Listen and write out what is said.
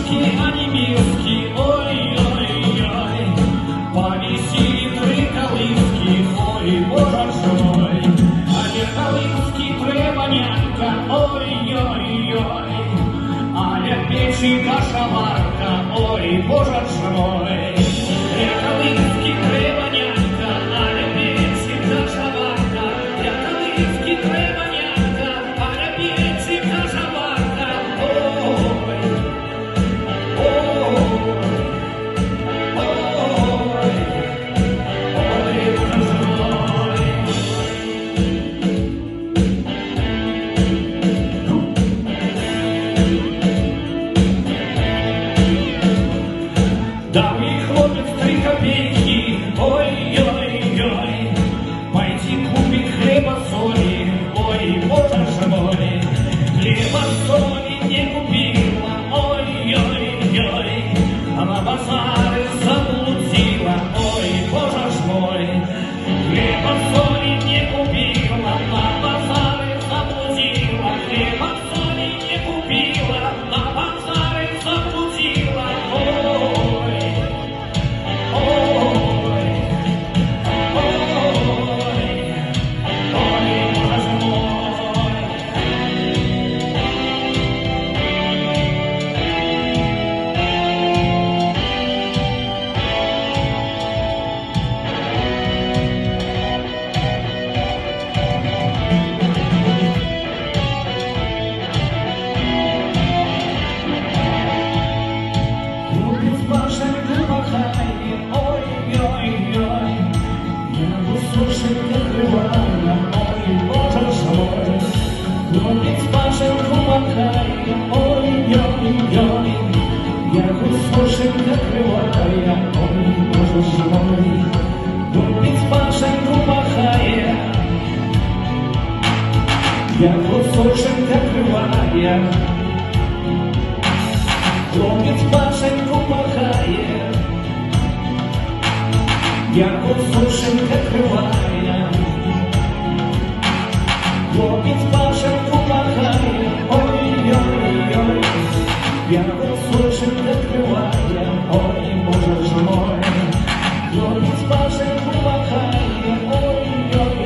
Римский, а не мирский, ой-ой-ой. Повесили триколыски, ой, боже мой. А верхолыски требанянка, ой-ой-ой. Аля печи кашаварка, ой, боже мой. Верхолыски требанянка, аля печи кашаварка. Верхолыски требанянка, аля печи кашаварка, ой. Давний хлопец 3 копейки, ой-ой-ой. Пойди купи хлеба соли, ой, боже мой. Хлеба соли не купила, ой-ой-ой. А на базары заблудила, ой, боже мой. Хлеба соли не купила, на базары заблудила. Хлеба соли не купила, на базары заблудила, ой. Хлопец пашенку махая, ой-ой-ой. Я кусочек накрывая, ой, боже мой. Хлопец пашенку махая, я кусочек накрывая. Хлопец пашенку махая, я кусочек накрывая. Хлопец пашенку махая, ой-ой-ой. Я кусочек открывая, ой, боже мой. Хлопец пашенку махая, ой-ой-ой.